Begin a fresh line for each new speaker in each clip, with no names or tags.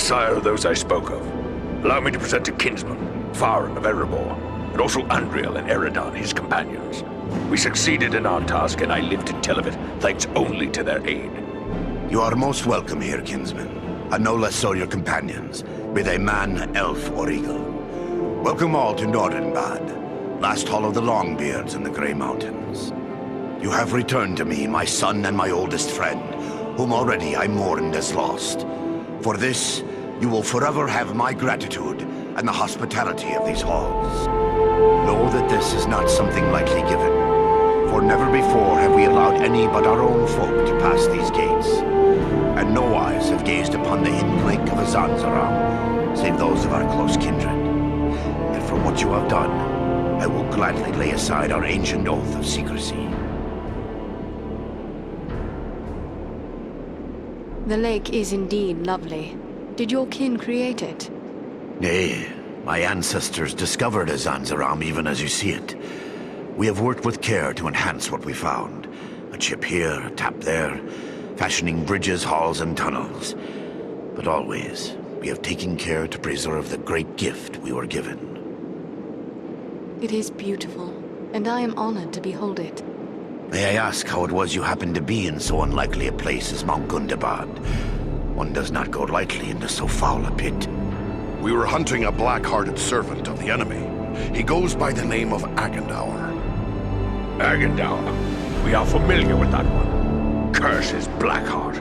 sire of those I spoke of. Allow me to present to kinsman, Farron of Erebor, and also Andriel and Eridan, his companions. We succeeded in our task, and I live to tell of it, thanks only to their aid.
You are most welcome here, kinsman, and no less so your companions, be they man, elf, or eagle. Welcome all to Nordenbad, last hall of the Longbeards in the Grey Mountains. You have returned to me, my son and my oldest friend, whom already I mourned as lost. For this, you will forever have my gratitude and the hospitality of these halls. Know that this is not something lightly given, for never before have we allowed any but our own folk to pass these gates, and no eyes have gazed upon the hidden lake of Azanzaram, save those of our close kindred. And for what you have done, I will gladly lay aside our ancient oath of secrecy.
The lake is indeed lovely. Did your kin create it?
Nay, my ancestors discovered Azanzaram even as you see it. We have worked with care to enhance what we found. A chip here, a tap there, fashioning bridges, halls, and tunnels. But always, we have taken care to preserve the great gift we were given.
It is beautiful, and I am honored to behold it.
May I ask how it was you happened to be in so unlikely a place as Mount Gundabad? One does not go lightly into so foul a pit.
We were hunting a black-hearted servant of the enemy. He goes by the name of Agendour.
Agendour. We are familiar with that one. Curse his Blackheart.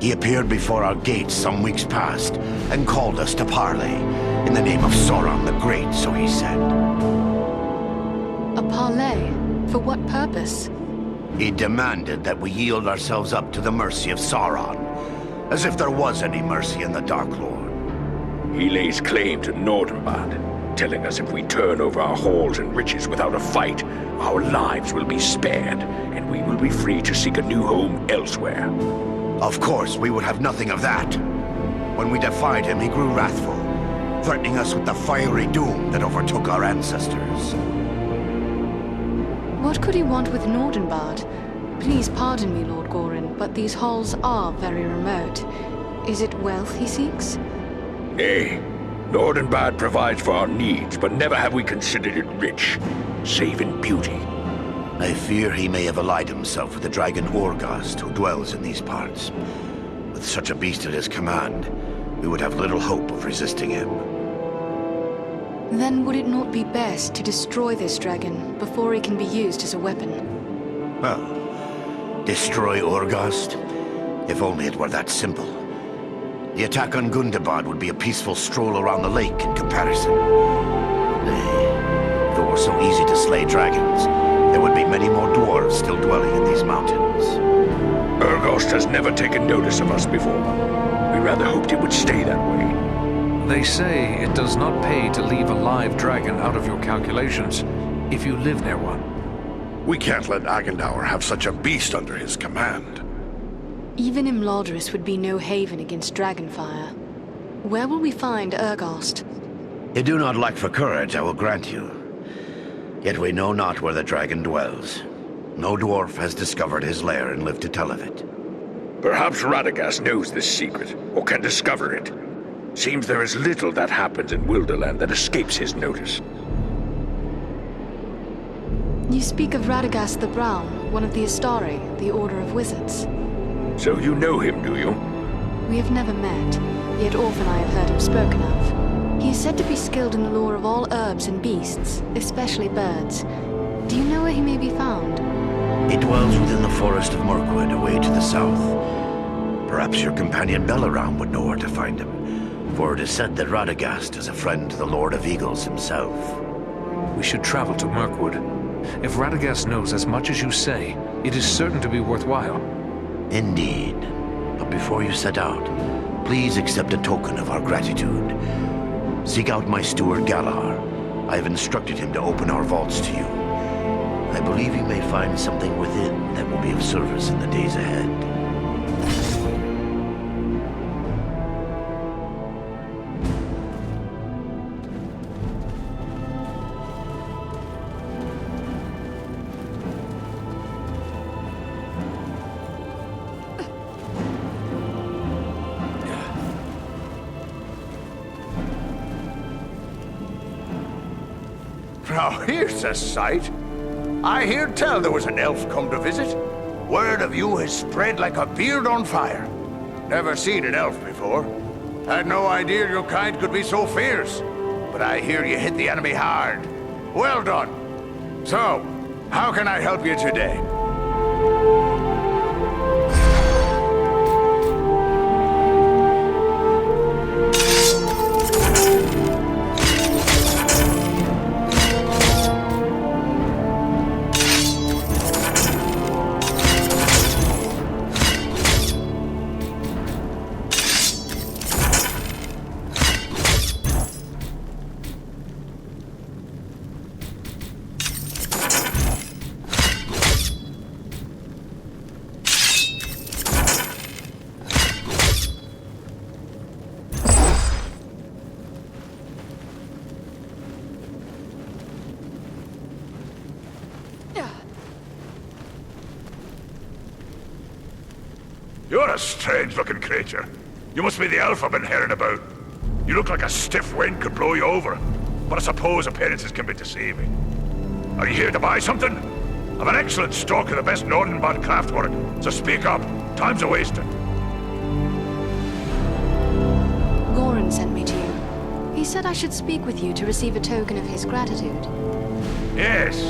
He appeared before our gates some weeks past, and called us to parley, in the name of Sauron the Great, so he said.
A parley? For what purpose?
He demanded that we yield ourselves up to the mercy of Sauron, as if there was any mercy in the Dark Lord.
He lays claim to Nordenbad, telling us if we turn over our halls and riches without a fight, our lives will be spared, and we will be free to seek a new home elsewhere.
Of course, we would have nothing of that. When we defied him, he grew wrathful, threatening us with the fiery doom that overtook our ancestors.
What could he want with Nordenbad? Please pardon me, Lord Gorin, but these halls are very remote. Is it wealth he seeks?
Nay. Nordenbad provides for our needs, but never have we considered it rich, save in beauty.
I fear he may have allied himself with the dragon Orgast, who dwells in these parts. With such a beast at his command, we would have little hope of resisting him.
Then would it not be best to destroy this dragon before he can be used as a weapon?
Well, destroy Orgast? If only it were that simple. The attack on Gundabad would be a peaceful stroll around the lake in comparison. Nay, if it were so easy to slay dragons, there would be many more dwarves still dwelling in these mountains.
Urgost has never taken notice of us before. We rather hoped it would stay that way.
They say it does not pay to leave a live dragon out of your calculations if you live near one.
We can't let Agendour have such a beast under his command.
Even Imladris would be no haven against dragonfire. Where will we find Urgost?
You do not lack for courage, I will grant you. Yet we know not where the dragon dwells. No dwarf has discovered his lair and lived to tell of it.
Perhaps Radagast knows this secret, or can discover it. Seems there is little that happens in Wilderland that escapes his notice.
You speak of Radagast the Brown, one of the Astari, the Order of Wizards.
So you know him, do you?
We have never met, yet often I have heard him spoken of. He is said to be skilled in the lore of all herbs and beasts, especially birds. Do you know where he may be found?
He dwells within the forest of Mirkwood, away to the south. Perhaps your companion Belaram would know where to find him, for it is said that Radagast is a friend to the Lord of Eagles himself.
We should travel to Mirkwood. If Radagast knows as much as you say, it is certain to be worthwhile.
Indeed. But before you set out, please accept a token of our gratitude. Seek out my steward Galar. I have instructed him to open our vaults to you. I believe you may find something within that will be of service in the days ahead.
Now, here's a sight. I hear tell there was an elf come to visit. Word of you has spread like a beard on fire. Never seen an elf before. Had no idea your kind could be so fierce. But I hear you hit the enemy hard. Well done. So, how can I help you today? You're a strange-looking creature. You must be the elf I've been hearing about. You look like a stiff wind could blow you over. But I suppose appearances can be deceiving. Are you here to buy something? I've an excellent stock of the best Nordenbad craftwork, so speak up. Time's a-wasting.
Goran sent me to you. He said I should speak with you to receive a token of his gratitude.
Yes.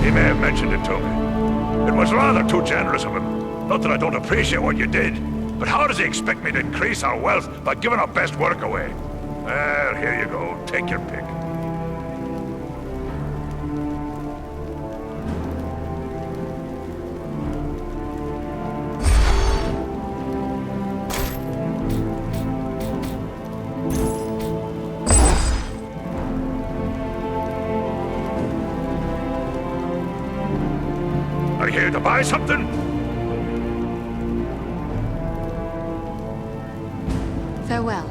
He may have mentioned it to me. It was rather too generous of him. Not that I don't appreciate what you did, but how does he expect me to increase our wealth by giving our best work away? Well, here you go. Take your pick. Are you here to buy something?
Farewell.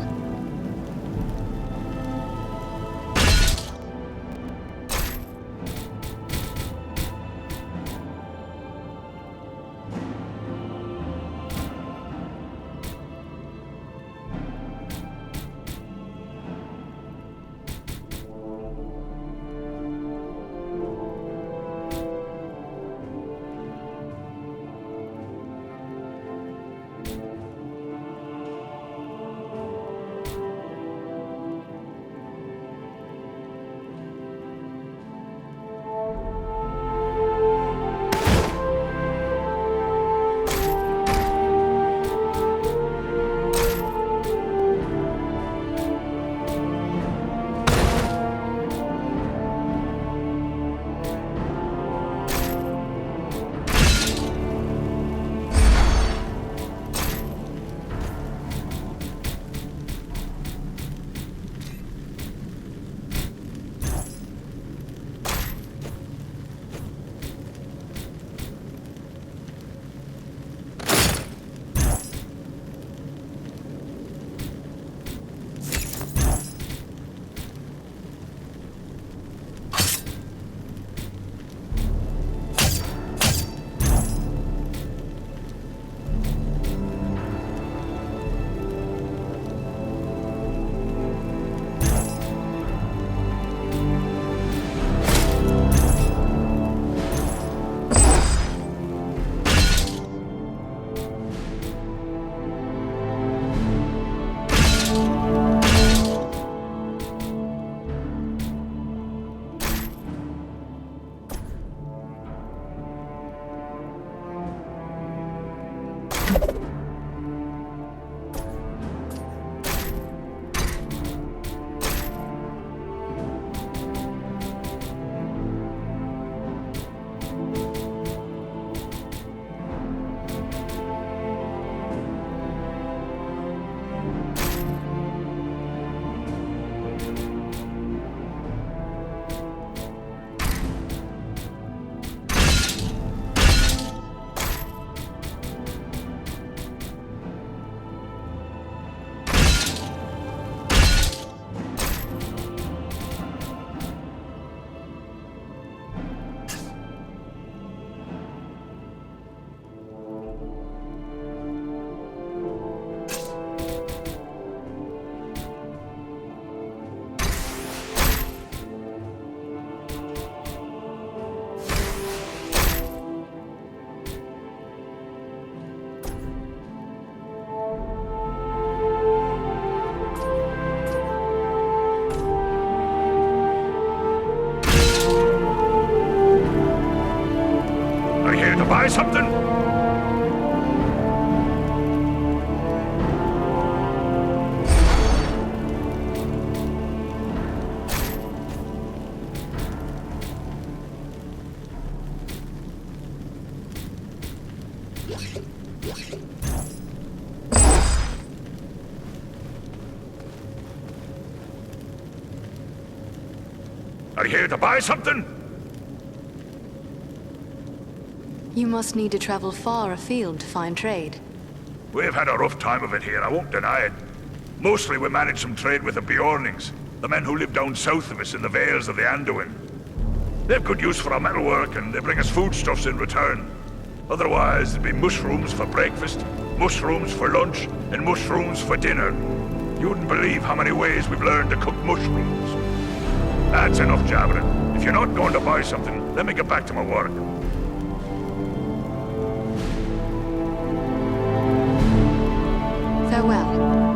buy something? Are you here to buy something?
You must need to travel far afield to find trade.
We've had a rough time of it here, I won't deny it. Mostly we managed some trade with the Bjornings, the men who live down south of us in the vales of the Anduin. They've good use for our metalwork, and they bring us foodstuffs in return. Otherwise, there'd be mushrooms for breakfast, mushrooms for lunch, and mushrooms for dinner. You wouldn't believe how many ways we've learned to cook mushrooms. That's enough jabbering. If you're not going to buy something, let me get back to my work.
Farewell.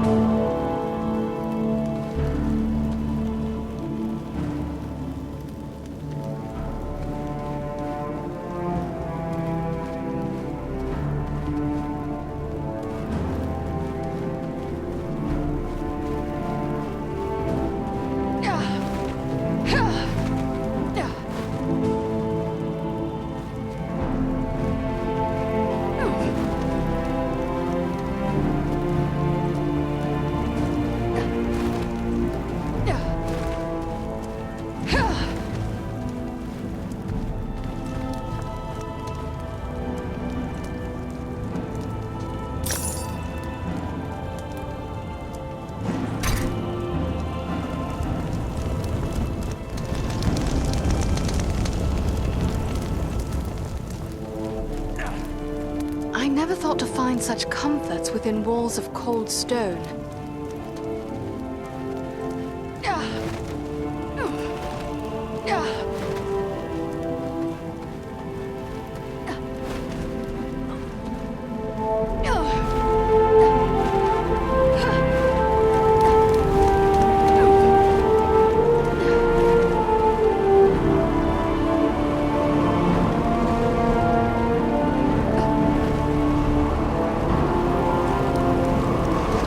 I never thought to find such comforts within walls of cold stone.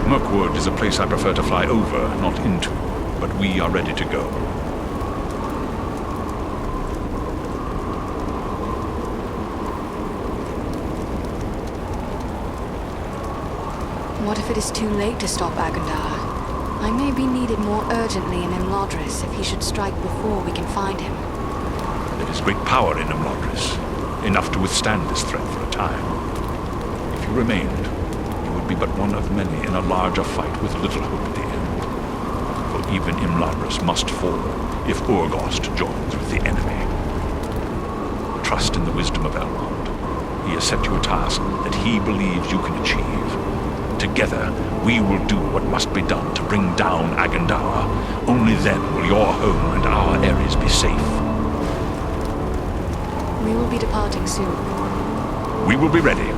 Mirkwood is a place I prefer to fly over, not into, but we are ready to go.
What if it is too late to stop Agandar? I may be needed more urgently in Imladris if he should strike before we can find him.
There is great power in Imladris, enough to withstand this threat for a time. If you remained, you would be but one of many in a larger fight with little hope at the end. For even Imladris must fall if Urgost joins with the enemy. Trust in the wisdom of Elrond. He has set you a task that he believes you can achieve. Together, we will do what must be done to bring down Agandar. Only then will your home and our areas be safe.
We will be departing soon.
We will be ready.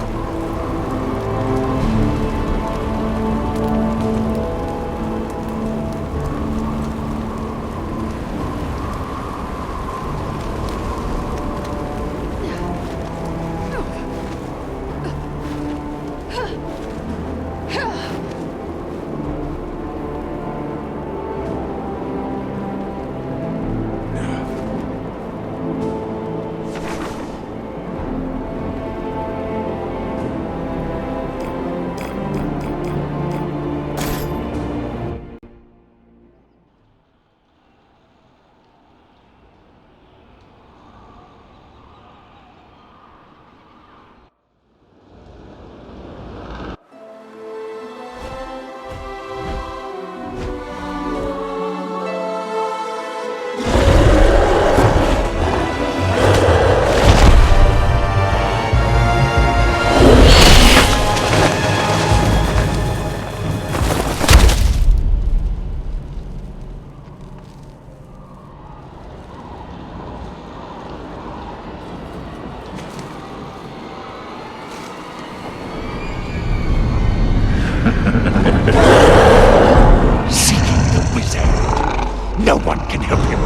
Seeking the wizard. No one can help him.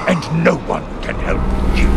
And no one can help you.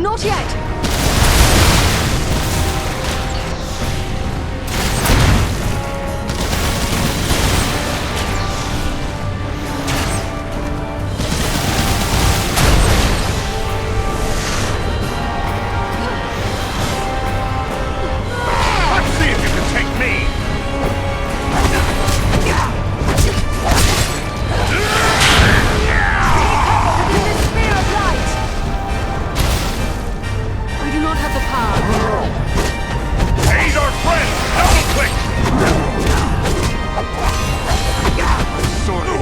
Not yet!
Let's see if you can take me!
I do not have the power.
He's our friend! Double click! Sort of.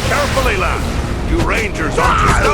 Carefully, lad! You rangers aren't as